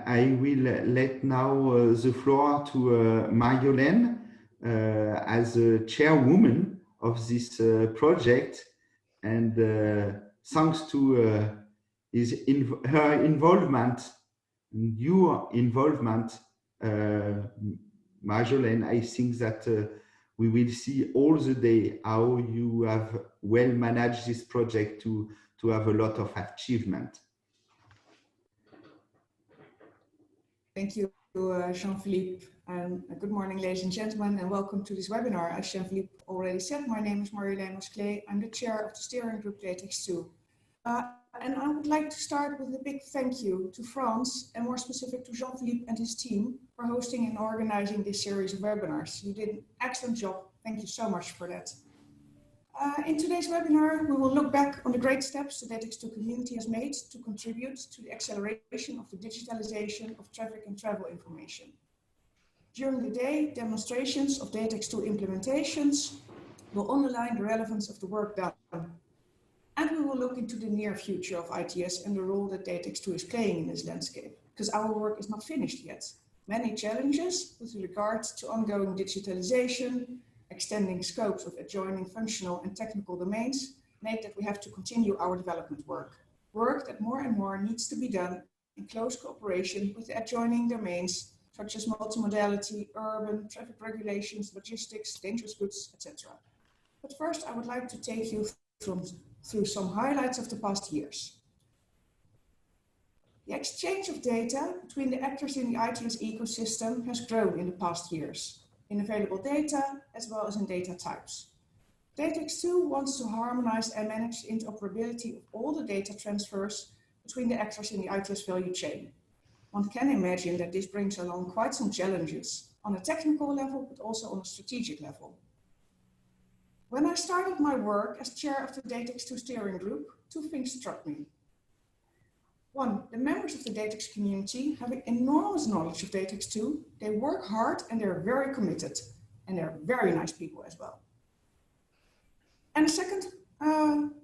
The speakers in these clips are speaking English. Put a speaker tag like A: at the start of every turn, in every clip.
A: I will let now the floor to Marjolein as a chairwoman of this project, and thanks to her involvement, your involvement, Marjolein, I think that we will see all the day how you have well managed this project to have a lot of achievement.
B: Thank you, Jean-Philippe, and good morning, ladies and gentlemen, and welcome to this webinar. As Jean-Philippe already said, my name is Marjolein Masclee. I'm the chair of the steering group DATEX II. And I would like to start with a big thank you to France, and more specific to Jean-Philippe and his team, for hosting and organizing this series of webinars. You did an excellent job. Thank you so much for that. In today's webinar, we will look back on the great steps the DATEX II community has made to contribute to the acceleration of the digitalization of traffic and travel information. During the day, demonstrations of DATEX II implementations will underline the relevance of the work done. And we will look into the near future of ITS and the role that DATEX II is playing in this landscape, because our work is not finished yet. Many challenges with regard to ongoing digitalization, extending scopes of adjoining functional and technical domains, make that we have to continue our development work. Work that more and more needs to be done in close cooperation with the adjoining domains, such as multimodality, urban, traffic regulations, logistics, dangerous goods, etc. But first, I would like to take you through some highlights of the past years. The exchange of data between the actors in the ITS ecosystem has grown in the past years, in available data as well as in data types. DATEX II wants to harmonize and manage the interoperability of all the data transfers between the actors in the ITS value chain. One can imagine that this brings along quite some challenges on a technical level, but also on a strategic level. When I started my work as chair of the DATEX II steering group, two things struck me. One, the members of the DATEX community have an enormous knowledge of DATEX II. They work hard and they're very committed, and they're very nice people as well. And the second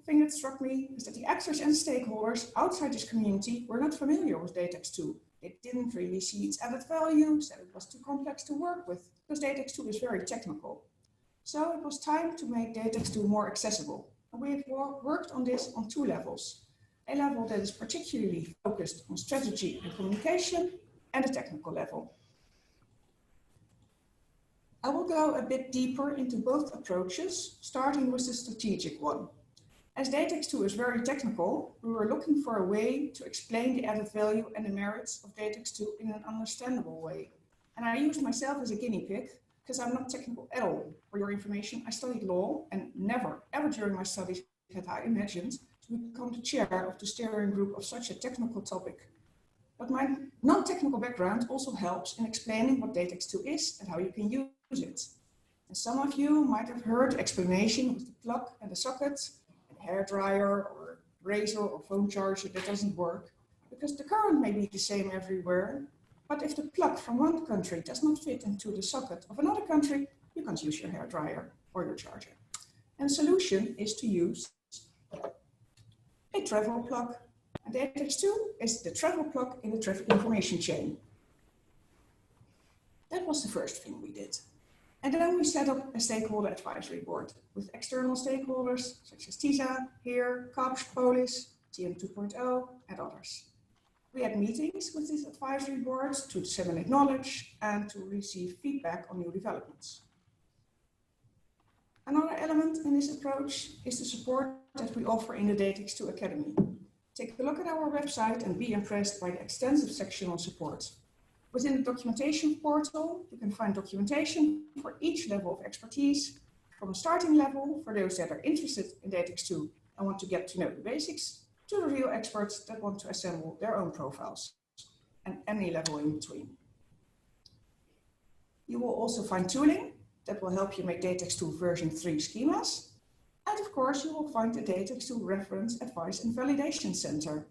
B: thing that struck me is that the actors and stakeholders outside this community were not familiar with DATEX II. They didn't really see its added value, said it was too complex to work with, because DATEX II is very technical. So it was time to make DATEX II more accessible. And we have worked on this on two levels. A level that is particularly focused on strategy and communication, and a technical level. I will go a bit deeper into both approaches, starting with the strategic one. As DATEX II is very technical, we were looking for a way to explain the added value and the merits of DATEX II in an understandable way. And I used myself as a guinea pig, because I'm not technical at all. For your information, I studied law, and never, ever during my studies had I imagined to become the chair of the steering group of such a technical topic. But my non-technical background also helps in explaining what DATEX II is and how you can use it. And some of you might have heard the explanation with the plug and the socket, a hairdryer or razor or phone charger that doesn't work, because the current may be the same everywhere. But if the plug from one country does not fit into the socket of another country, you can't use your hairdryer or your charger. And the solution is to use a travel plug. And DATEX II is the travel plug in the traffic information chain. That was the first thing we did. And then we set up a stakeholder advisory board with external stakeholders such as TISA, HERE, CAPS, Polis, TM 2.0, and others. We had meetings with these advisory boards to disseminate knowledge and to receive feedback on new developments. Another element in this approach is the support that we offer in the DATEX II Academy. Take a look at our website and be impressed by the extensive section on support. Within the documentation portal, you can find documentation for each level of expertise, from a starting level for those that are interested in DATEX II and want to get to know the basics, to the real experts that want to assemble their own profiles, and any level in between. You will also find tooling that will help you make DATEX II version 3 schemas. And of course, you will find the DATEX II Reference, Advice and Validation Center,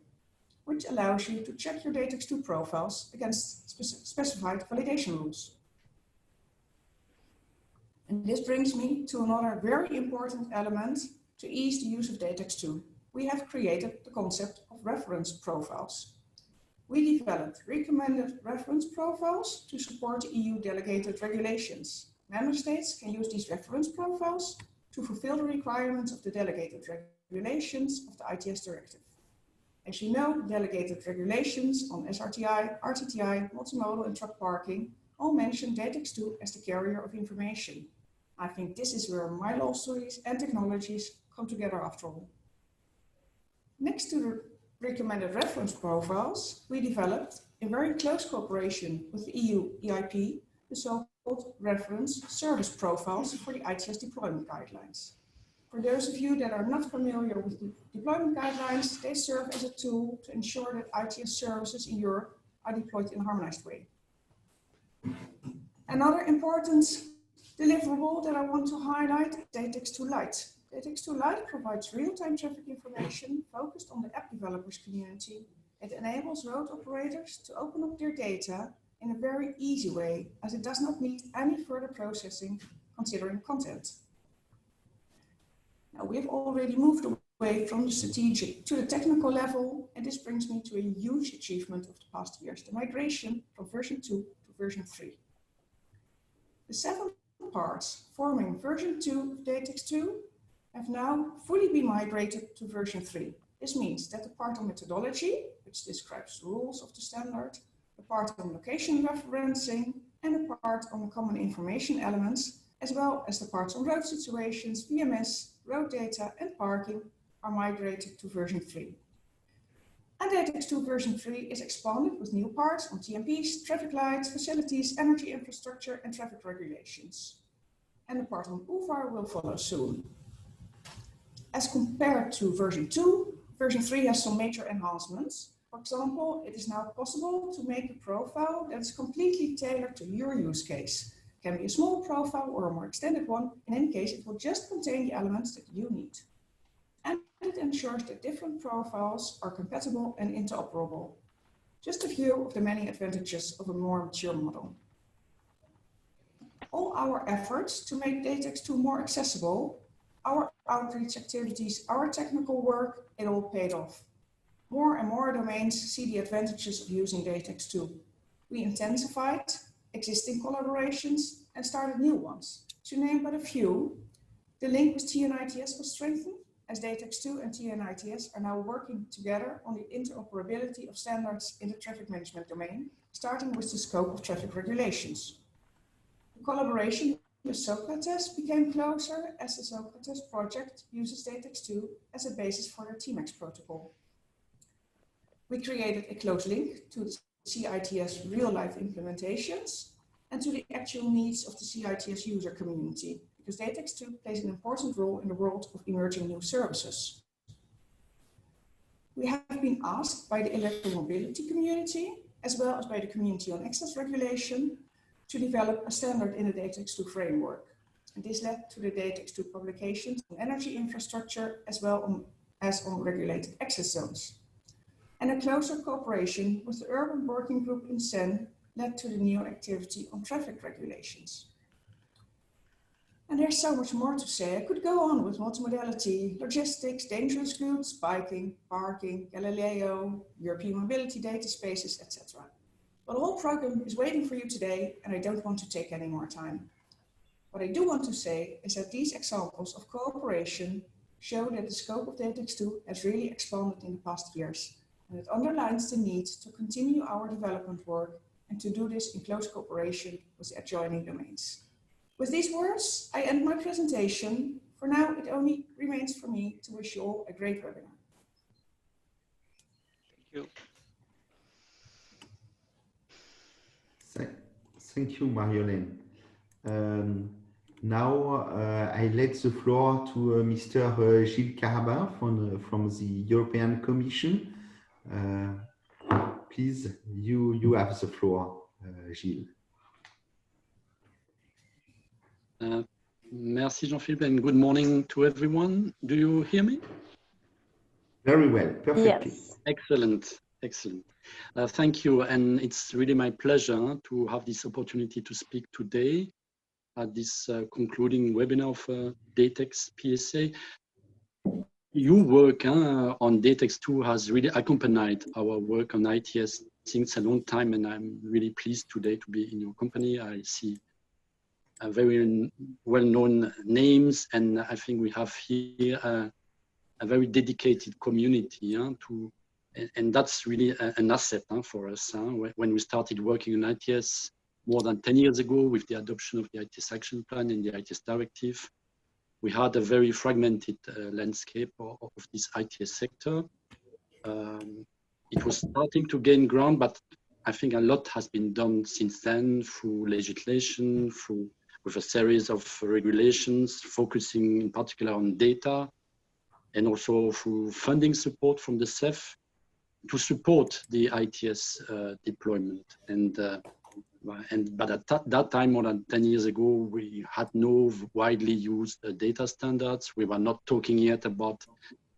B: which allows you to check your DATEX II profiles against specified validation rules. And this brings me to another very important element to ease the use of DATEX II. We have created the concept of reference profiles. we developed recommended reference profiles to support EU delegated regulations. Member states can use these reference profiles to fulfill the requirements of the delegated regulations of the ITS directive. As you know, delegated regulations on SRTI, RTTI, multimodal and truck parking all mention DATEX II as the carrier of information. I think this is where my law studies and technologies come together after all. Next to the recommended reference profiles, we developed, in very close cooperation with the EU EIP, the so-called reference service profiles for the ITS deployment guidelines. For those of you that are not familiar with the deployment guidelines, they serve as a tool to ensure that ITS services in Europe are deployed in a harmonized way. Another important deliverable that I want to highlight is DATEX II Lite. DATEX II Lite provides real-time traffic information focused on the app developers community. It enables road operators to open up their data in a very easy way, as it does not need any further processing considering content. Now, we've already moved away from the strategic to the technical level, and this brings me to a huge achievement of the past years, the migration from version 2 to version 3. The 7 parts forming version 2 of DATEX II have now fully been migrated to version 3. This means that the part on methodology, which describes the rules of the standard, the part on location referencing, and the part on the common information elements, as well as the parts on road situations, VMS, road data, and parking are migrated to version 3. And DATEX II version 3 is expanded with new parts on TMPs, traffic lights, facilities, energy infrastructure, and traffic regulations. And the part on UVAR will follow soon. As compared to version 2, version 3 has some major enhancements. For example, it is now possible to make a profile that is completely tailored to your use case. It can be a small profile or a more extended one. In any case, it will just contain the elements that you need. And it ensures that different profiles are compatible and interoperable. Just a few of the many advantages of a more mature model. All our efforts to make DATEX II more accessible, our outreach activities, our technical work, it all paid off. More and more domains see the advantages of using DATEX II. We intensified existing collaborations and started new ones. To name but a few, the link with TNITS was strengthened, as DATEX II and TNITS are now working together on the interoperability of standards in the traffic management domain, starting with the scope of traffic regulations. The collaboration with Socrates became closer as the Socrates project uses DATEX II as a basis for their TMAX protocol. We created a close link to the CITS real-life implementations and to the actual needs of the CITS user community, because DATEX II plays an important role in the world of emerging new services. We have been asked by the electromobility community, as well as by the community on access regulation, to develop a standard in the DATEX II framework. And this led to the DATEX II publications on energy infrastructure, as well as on regulated access zones. And a closer cooperation with the Urban Working Group in CEN led to the new activity on traffic regulations. And there's so much more to say. I could go on with multimodality, logistics, dangerous goods, biking, parking, Galileo, European mobility data spaces, etc. But the whole program is waiting for you today, and I don't want to take any more time. What I do want to say is that these examples of cooperation show that the scope of DATEX II has really expanded in the past years, and it underlines the need to continue our development work and to do this in close cooperation with the adjoining domains. With these words, I end my presentation. For now, it only remains for me to wish you all a great webinar.
C: Thank you.
A: Thank you, Marjolein. Now I let the floor to Mr. Gilles Carabin from the European Commission. Please, you have the floor, Gilles.
C: Merci Jean-Philippe, and good morning to everyone. Do you hear me?
A: Very well, perfectly.
D: Yes.
C: Excellent, excellent. Thank you, and it's really my pleasure to have this opportunity to speak today at this concluding webinar of DATEX PSA. Your work on DATEX II has really accompanied our work on ITS since a long time, and I'm really pleased today to be in your company. I see very well-known names, and I think we have here a very dedicated community and that's really an asset for us. When we started working on ITS more than 10 years ago with the adoption of the ITS Action Plan and the ITS Directive, we had a very fragmented landscape of this ITS sector. It was starting to gain ground, but I think a lot has been done since then through legislation, with a series of regulations, focusing in particular on data, and also through funding support from the CEF to support the ITS deployment. But at that time, more than 10 years ago, we had no widely used data standards. We were not talking yet about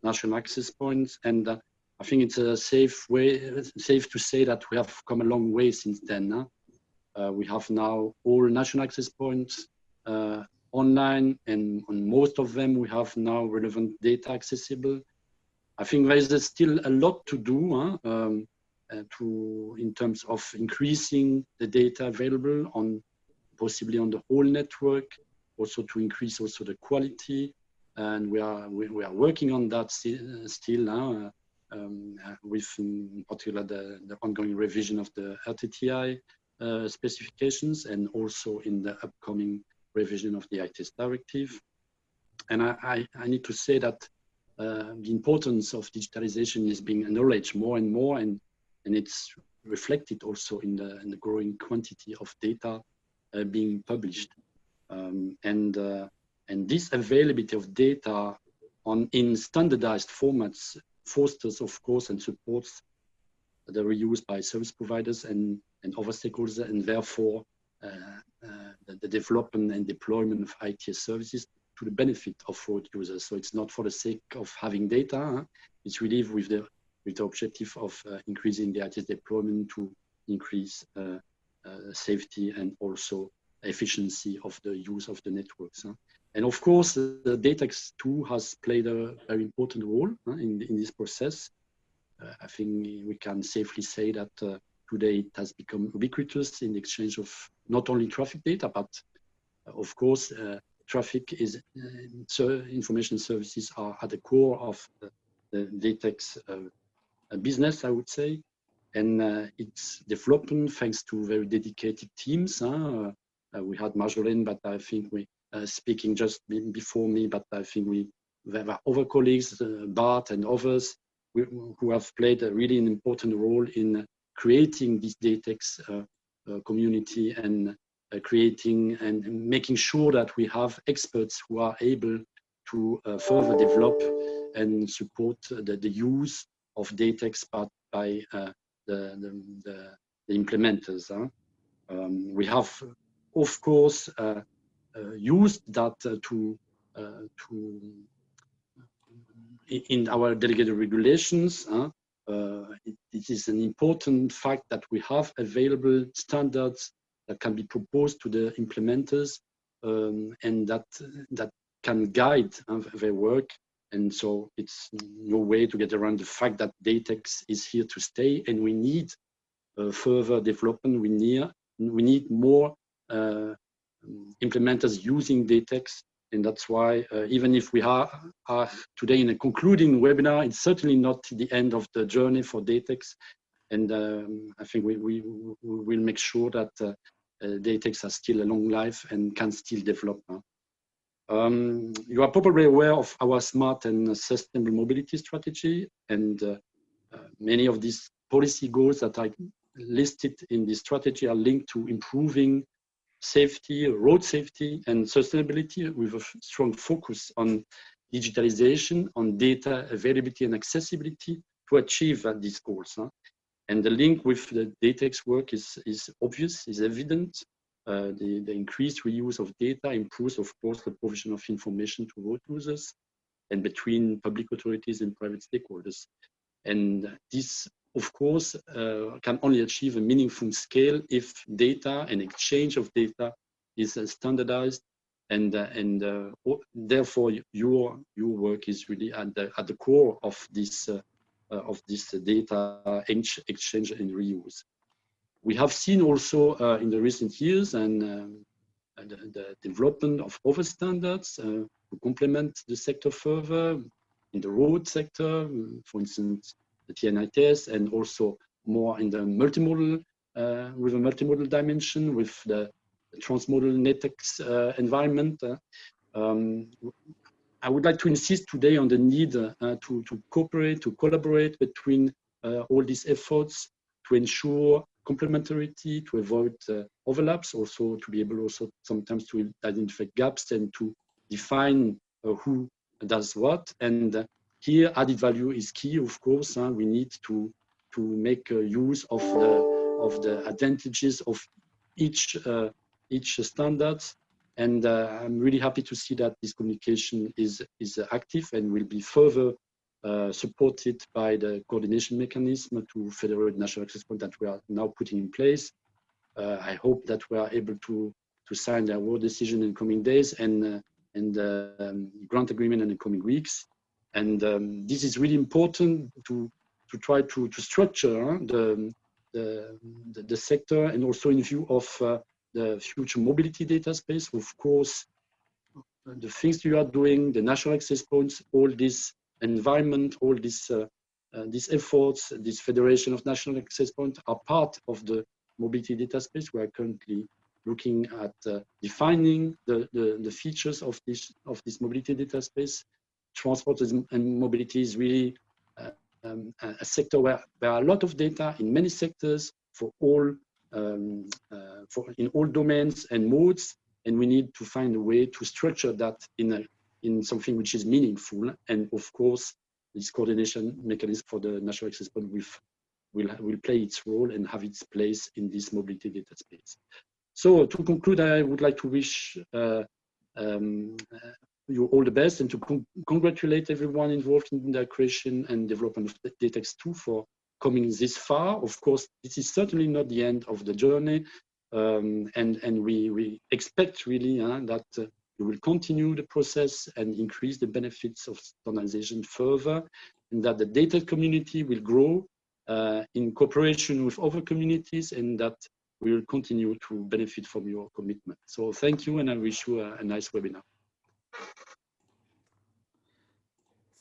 C: national access points. And I think it's safe to say that we have come a long way since then. We have now all national access points online, and on most of them, we have now relevant data accessible. I think there is still a lot to do in terms of increasing the data available possibly on the whole network, also to increase also the quality. And we are working on that still now, with in particular the ongoing revision of the RTTI specifications, and also in the upcoming revision of the ITS Directive. And I need to say that the importance of digitalization is being acknowledged more and more, and it's reflected also in the growing quantity of data being published. And this availability of data in standardized formats fosters, of course, and supports the reuse by service providers and other stakeholders, and therefore the development and deployment of ITS services to the benefit of road users. So it's not for the sake of having data, it's really with the objective of increasing the ITS deployment to increase safety and also efficiency of the use of the networks. And of course, the DATEX II has played a very important role in this process. I think we can safely say that today it has become ubiquitous in the exchange of not only traffic data, but of course, traffic is information services are at the core of the DATEX business, I would say, and its development thanks to very dedicated teams. We had Marjolein, but I think we speaking just before me, but I think there were other colleagues, Bart and others, who have played a really an important role in creating this DATEX community and creating and making sure that we have experts who are able to further develop and support the use of DATEX by the implementers. We have, of course, used that in our delegated regulations. It is an important fact that we have available standards that can be proposed to the implementers and that can guide their work. And so it's no way to get around the fact that DATEX is here to stay, and we need further development. We need more implementers using DATEX, and that's why even if we are today in a concluding webinar, it's certainly not the end of the journey for DATEX. And I think we will make sure that DATEX has still a long life and can still develop. You are probably aware of our smart and sustainable mobility strategy, and many of these policy goals that I listed in this strategy are linked to improving safety, road safety, and sustainability, with a strong focus on digitalization, on data availability and accessibility to achieve these goals. And the link with the DATEX work is obvious, is evident. The increased reuse of data improves, of course, the provision of information to road users and between public authorities and private stakeholders. And this, of course, can only achieve a meaningful scale if data and exchange of data is standardized, and therefore your work is really at the core of this of this data exchange and reuse. We have seen also in the recent years and the development of other standards to complement the sector further in the road sector, for instance, the TNITS, and also more in the multimodal, with a multimodal dimension, with the transmodal NATEX environment. I would like to insist today on the need to cooperate, to collaborate between all these efforts to ensure complementarity, to avoid overlaps, also to be able also sometimes to identify gaps and to define who does what. And here added value is key, of course. We need to make use of the advantages of each standard. And I'm really happy to see that this communication is active and will be further supported by the coordination mechanism to federate national access point that we are now putting in place. I hope that we are able to sign the award decision in coming days and grant agreement in the coming weeks. And this is really important to try to structure the sector, and also in view of the future mobility data space. Of course, the things you are doing, the national access points, all this environment, all these efforts, this federation of national access points are part of the mobility data space. We are currently looking at defining the features of this mobility data space. Transport and mobility is really a sector where there are a lot of data in many sectors for all in all domains and modes, and we need to find a way to structure that in something which is meaningful. And of course, this coordination mechanism for the national access point will play its role and have its place in this mobility data space. So to conclude, I would like to wish you all the best and to congratulate everyone involved in the creation and development of the DATEX II for coming this far. Of course, this is certainly not the end of the journey, and we expect really that we will continue the process and increase the benefits of standardization further, and that the data community will grow in cooperation with other communities, and that we will continue to benefit from your commitment. So thank you, and I wish you a nice webinar.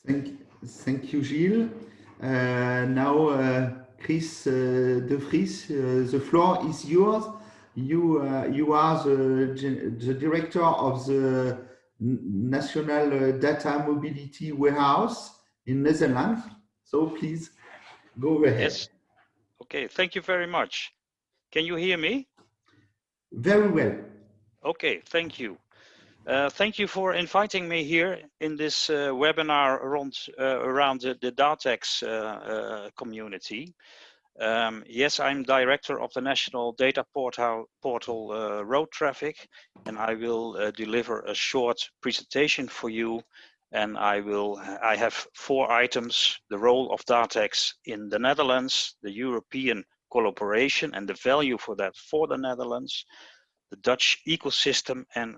A: Thank you, Gilles. Now, Chris de Vries, the floor is yours. You are the director of the National Data Mobility Warehouse in Netherlands. So please go ahead.
D: Yes. Okay. Thank you very much. Can you hear me?
A: Very well.
D: Okay. Thank you. Thank you for inviting me here in this webinar around the DATEX community. Yes, I'm director of the National Data Portal Road Traffic, and I will deliver a short presentation for you. And I have 4 items: the role of DATEX in the Netherlands, the European collaboration and the value for that for the Netherlands, the Dutch ecosystem, and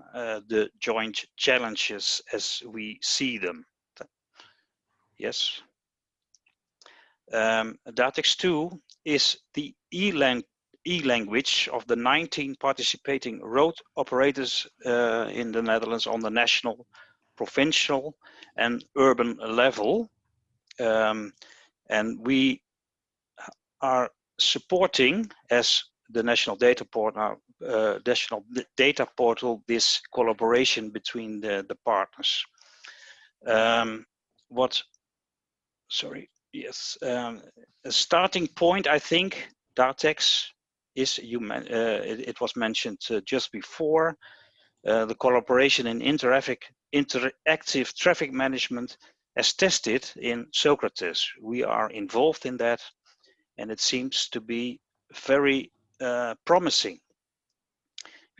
D: the joint challenges as we see them. Yes. DATEX II is the e-language of the 19 participating road operators in the Netherlands on the national, provincial, and urban level. And we are supporting, as the National Data Portal, this collaboration between the partners. A starting point, I think, DATEX is, it was mentioned just before, the collaboration in interactive traffic management as tested in Socrates. We are involved in that, and it seems to be very promising.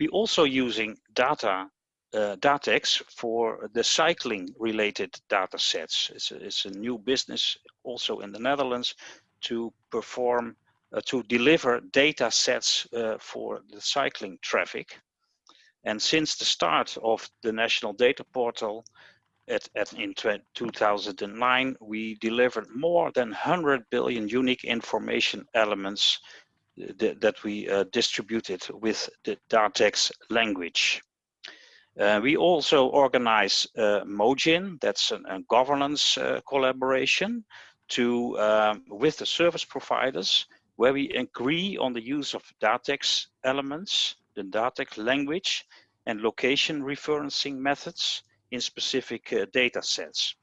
D: We're also using DATEX for the cycling related data sets. It's a new business also in the Netherlands to perform, to deliver data sets for the cycling traffic. And since the start of the National Data Portal, in 2009, we delivered more than 100 billion unique information elements that we distributed with the DATEX language. We also organize MOGIN, that's a governance collaboration with the service providers, where we agree on the use of DATEX elements, the DATEX language, and location referencing methods in specific data sets.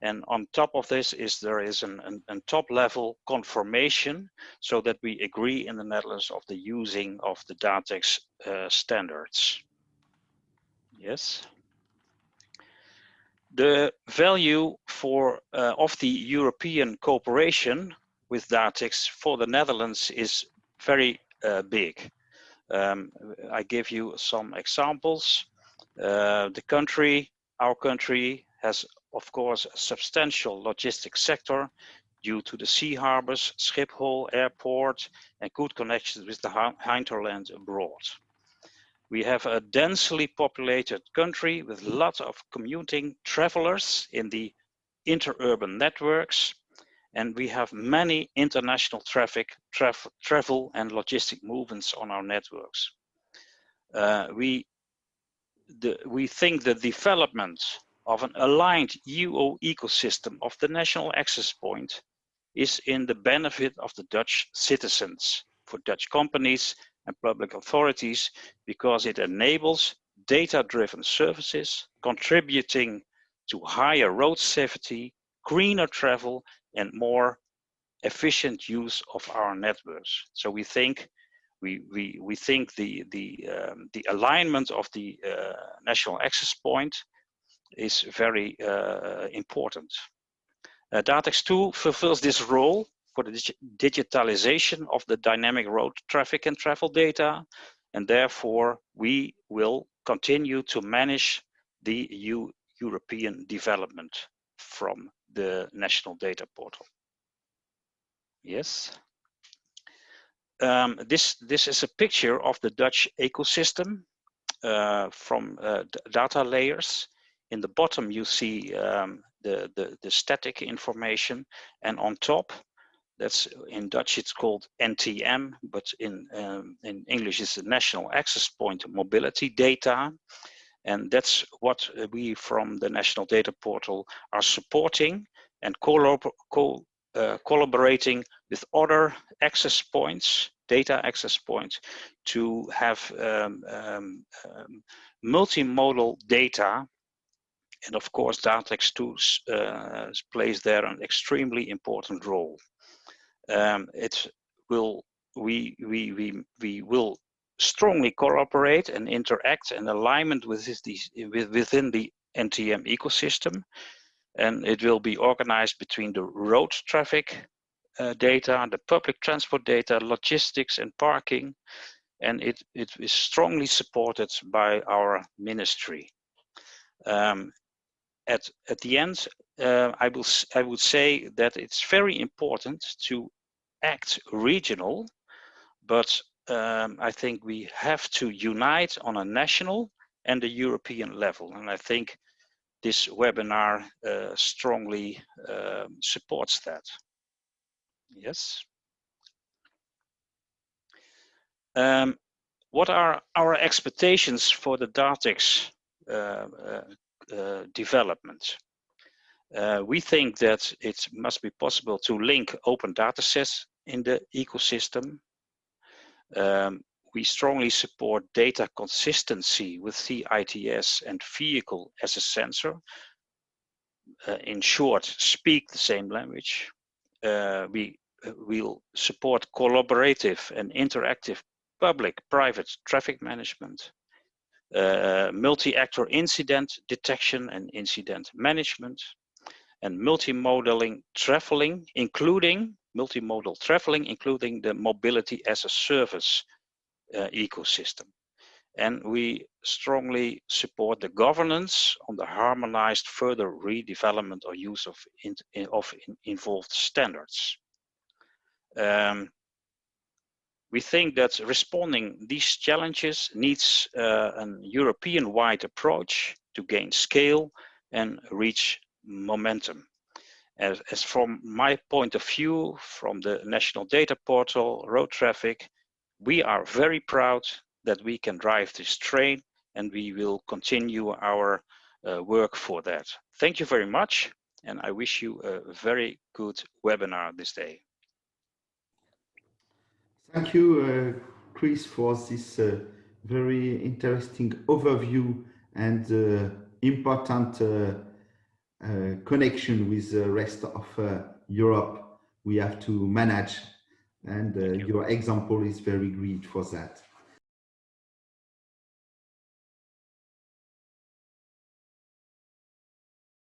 D: And on top of this there is a top level confirmation, so that we agree in the Netherlands of the using of the DATEX standards. Yes. The value of the European cooperation with DATEX for the Netherlands is very big. I give you some examples. Our country has, of course, a substantial logistics sector due to the sea harbors, Schiphol Airport, and good connections with the hinterland abroad. We have a densely populated country with lots of commuting travelers in the interurban networks, and we have many international travel and logistic movements on our networks. We think the development of an aligned EU ecosystem of the national access point is in the benefit of the Dutch citizens, for Dutch companies and public authorities, because it enables data-driven services, contributing to higher road safety, greener travel, and more efficient use of our networks. So we think the alignment of the national access point is very important. DATEX II fulfills this role for the digitalization of the dynamic road traffic and travel data, and therefore we will continue to manage the European development from the national data portal. Yes. This is a picture of the Dutch ecosystem from data layers. In the bottom you see the static information, and on top, that's in Dutch it's called NTM, but in English it's the National Access Point Mobility Data, and that's what we from the National Data Portal are supporting and collaborating with other access points, data access points, to have multimodal data. And of course, DATEX II plays there an extremely important role. We will strongly cooperate and interact in alignment with within the NTM ecosystem, and it will be organized between the road traffic data, the public transport data, logistics and parking, and it is strongly supported by our ministry. At the end, I would say that it's very important to act regional, but I think we have to unite on a national and a European level, and I think this webinar strongly supports that. Yes. What are our expectations for the DATEX development? We think that it must be possible to link open datasets in the ecosystem. We strongly support data consistency with CITS and vehicle as a sensor. In short, speak the same language. We will support collaborative and interactive public-private traffic management, multi-actor incident detection and incident management, and multimodal traveling, including the mobility as a service ecosystem. And we strongly support the governance on the harmonized further redevelopment or use of involved standards. We think that responding these challenges needs a European-wide approach to gain scale and reach momentum. As from my point of view, from the National Data Portal, road traffic, we are very proud that we can drive this train, and we will continue our work for that. Thank you very much, and I wish you a very good webinar this day.
A: Thank you, Chris, for this very interesting overview and important connection with the rest of Europe we have to manage. And your example is very great for that.